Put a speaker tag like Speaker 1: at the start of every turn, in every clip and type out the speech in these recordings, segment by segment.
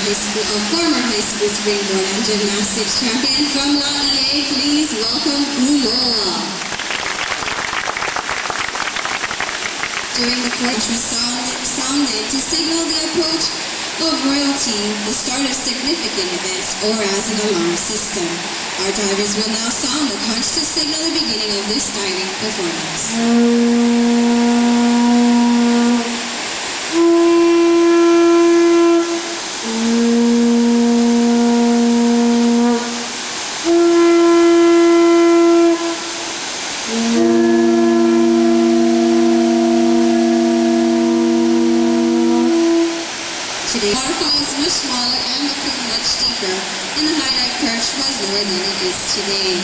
Speaker 1: former high school springboard and gymnastics champion from Laie. Please welcome Kuloa. During the coach was sounded to signal the approach of royalty, the start of significant events, or as an alarm system. Our divers will now sound the conch to signal the beginning of this diving performance. Today, the waterfall was much smaller and the pool much deeper, and the high dive perch was lower than it is today.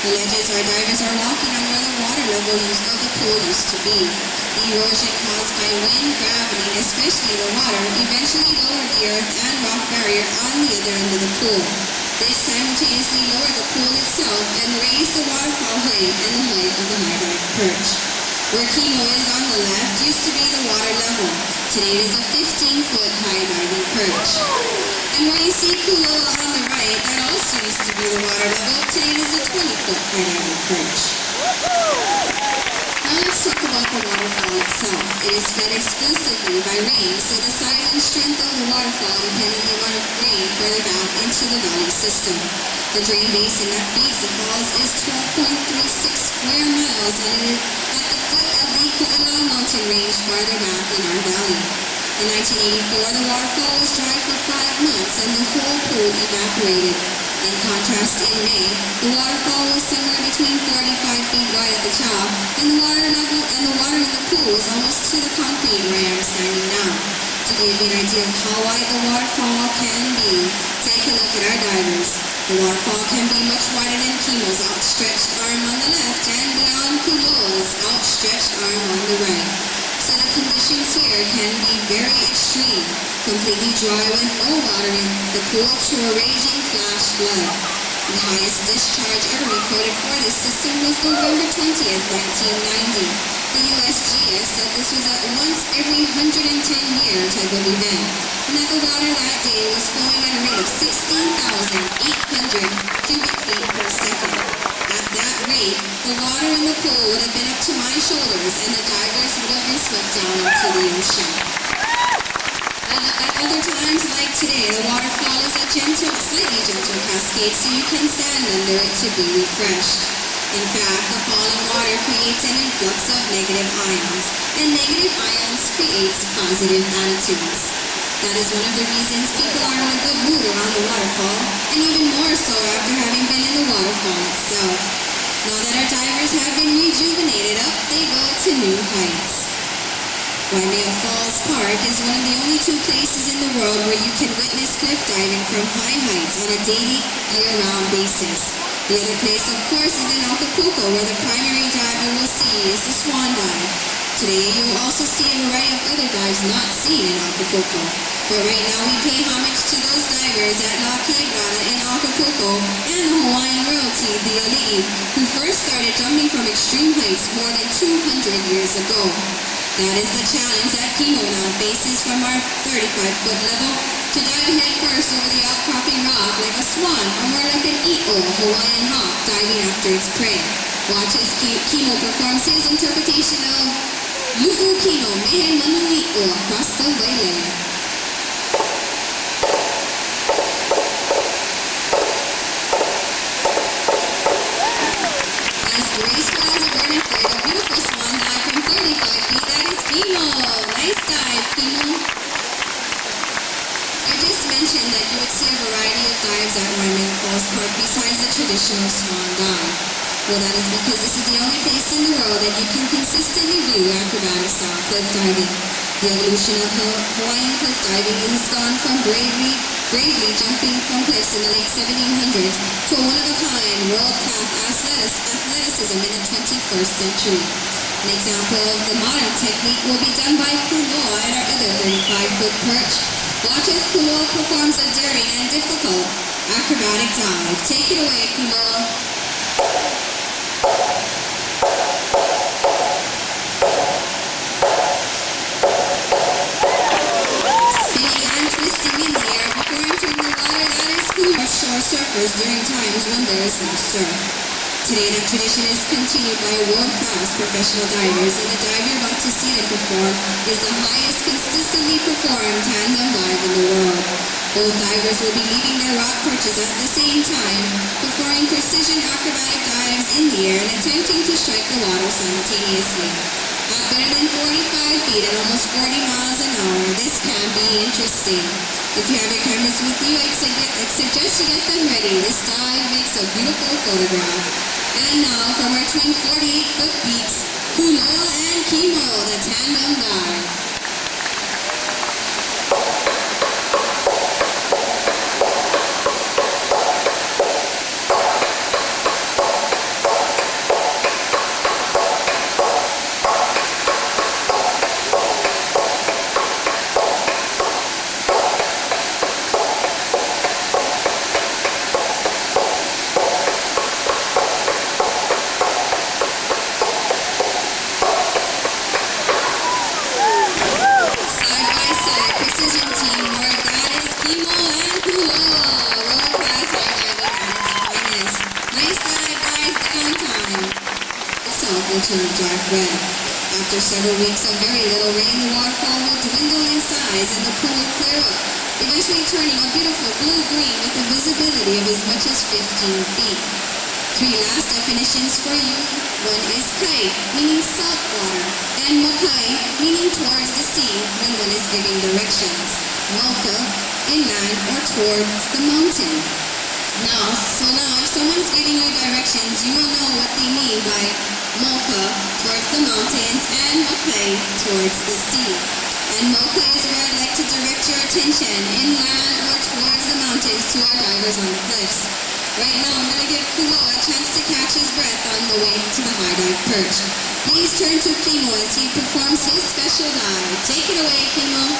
Speaker 1: The ledges our divers are walking on where the water level of the pool used to be. The erosion caused by wind, gravity, and especially the water, eventually lowered the earth and rock barrier on the other end of the pool. This simultaneously lowered the pool itself and raised the waterfall height and the height of the high dive perch. Where Kimo is on the left used to be the water level. Today it is a 15-foot high diving perch. And where you see Kuloa on the right, that also used to be the water level. Today it is a 20-foot high diving perch. Now let's talk about the waterfall itself. It is fed exclusively by rain, so the size and strength of the waterfall depend on the amount of rain further down into the valley system. The drain basin that feeds the falls is 12.36 square miles, and it is at the foot of the Ku'ala mountain range farther back in our valley. In 1984, the waterfall was dry for 5 months and the whole pool evaporated. In contrast, in May, the waterfall was somewhere between 45 feet wide at the top, and the water in the pool was almost to the concrete where I am standing now. To give you an idea of how wide the waterfall can be, take a look at our divers. The waterfall can be much wider than Kimo's outstretched arm on the left and beyond Kuloa's outstretched arm on the right. So the conditions here can be very extreme, completely dry with no water in the pool to a raging flash flood. The highest discharge ever recorded for this system was November 20th, 1990. The USGS said this was at once every 110 year type of event, and that the water that day was flowing at a rate of 16,800 cubic feet per second. At that rate, the water in the pool would have been up to my shoulders, and the divers would have been swept down into the ocean. At other times, like today, the waterfall is a slightly gentle cascade, so you can stand under it to be refreshed. In fact, the falling water creates an influx of negative ions, and negative ions creates positive attitudes. That is one of the reasons people are in a good mood around the waterfall, and even more so after having been in the waterfall itself. Now that our divers have been rejuvenated up, they go to new heights. Waimea Falls Park is one of the only 2 places in the world where you can witness cliff diving from high heights on a daily, year-round basis. The other place, of course, is in Acapulco, where the primary dive you will see is the swan dive. Today, you will also see a variety of other dives not seen in Acapulco. But right now, we pay homage to those divers at La Quebrada in Acapulco and the Hawaiian royalty, the Ali'i, who first started jumping from extreme heights more than 200 years ago. That is the challenge that Kimo now faces from our 35-foot level, to dive headfirst over the outcropping rock like a swan or more like an i'o, Hawaiian hawk, diving after its prey. Watch as Kimo performs his interpretation of Lu'u Kino Mehe Manu i'o across the waylay. As graceful as a bird in flight, a beautiful swan dive from 35 feet, that is Kimo. Nice dive, Kimo. I just mentioned that you would see a variety of dives at Waimea Falls Park besides the traditional swan dive. Well, that is because this is the only place in the world that you can consistently view acrobatic-style cliff diving. The evolution of Hawaiian cliff diving has gone from bravely jumping from cliffs in the late 1700s to a one-of-a-kind, world-class athleticism in the 21st century. An example of the modern technique will be done by Kuloa at our other 35-foot perch. Watch as Kuloa performs a daring and difficult acrobatic dive. Take it away, Kuloa. Spinning and twisting in the air before shore surfers during times when there is no surf. Today, that tradition is continued by world-class professional divers, and the dive you're about to see them perform is the highest consistently performed tandem dive in the world. Both divers will be leaving their rock perches at the same time, performing precision acrobatic dives in the air and attempting to strike the water simultaneously. At better than 45 feet at almost 40 miles an hour, this can be interesting. If you have your cameras with you, I suggest you get them ready. This dive makes a beautiful photograph. And now, from our twin 48-foot peaks, Kuloa and Kimo, the tandem dive. Turned dark red. After several weeks of very little rain, the waterfall will dwindle in size and the pool will clear up, eventually turning a beautiful blue-green with a visibility of as much as 15 feet. 3 last definitions for you. One is kai, meaning salt water, and makai, meaning towards the sea when one is giving directions. Moka, inland or towards the mountain. Now, if someone's giving you directions, you will know what they mean by Moka, towards the mountains, and Makai, towards the sea. And Moka is where I'd like to direct your attention, inland or towards the mountains to our divers on the cliffs. Right now, I'm going to give Kuloa a chance to catch his breath on the way to the high dive perch. Please turn to Kimo as he performs his special dive. Take it away, Kimo.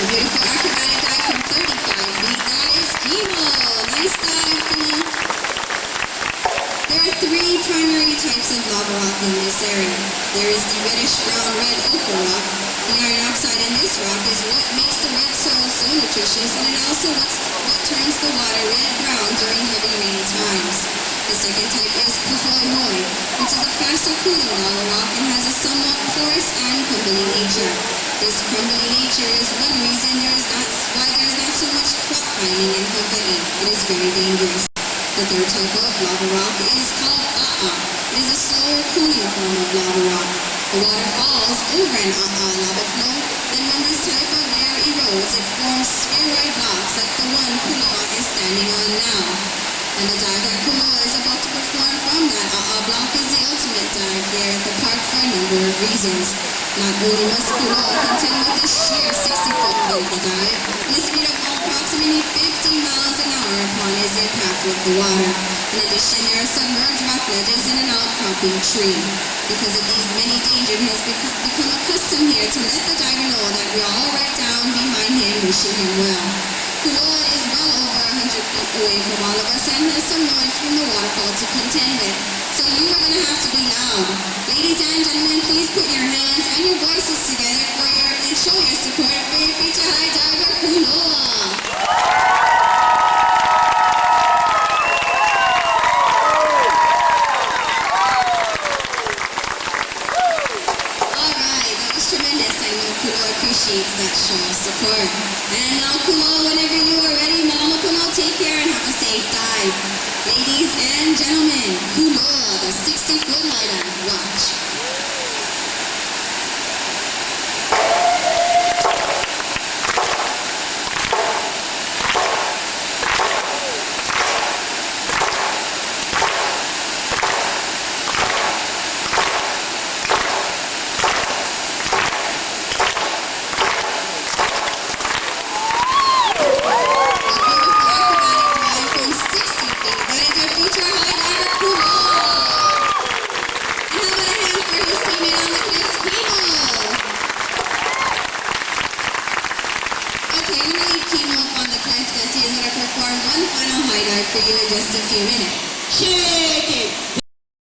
Speaker 1: Beautiful acrobatic dive from 35 feet. That is Kimo. Nice dive, Kimo. There are 3 primary types of lava rock in this area. There is the reddish-brown red ochre rock. The iron oxide in this rock is what makes the red soil so nutritious, and it also what turns the water red-brown during heavy rainy times. The second type is Kahoihoi, which is a faster-cooling lava rock and has a somewhat porous and crumbly nature. This crumbly nature is one reason why there is not so much crop mining in Hawaii. It is very dangerous. The third type of lava rock is called A'a. It is a slower cooling form of lava rock. The water falls over an A'a lava flow, then when this type of air erodes, it forms spheroid blocks like the one Kuloa is standing on now. And the dive that Kuloa is about to perform from that A'a block is the ultimate dive here at the park for a number of reasons. Not only must Kuloa contend with a sheer 60-foot vertical dive, and a speed of approximately 50 miles an hour upon his impact with the water. In addition, there are submerged rock ledges and an outcropping tree. Because of these many dangers, he has become accustomed here to let the diver know that we are all right down behind him, wishing him well. Kuloa is well over 100 feet away from all of us and has some noise from the waterfall to contend with. So you are going to have to be loud. Ladies and gentlemen, please put your hands and your voices together and show your support for your future high diver, Kuloa. Alright, that was tremendous. I know Kuloa appreciates that show of support. And now, Kuloa, whenever you are ready, Mama Kuno, take care and have a safe dive. Ladies and gentlemen, Kuloa, the 60-foot high dive. Watch. Kimo up on the cliff as he is going to perform one final high dive for you in just a few minutes. Cheers!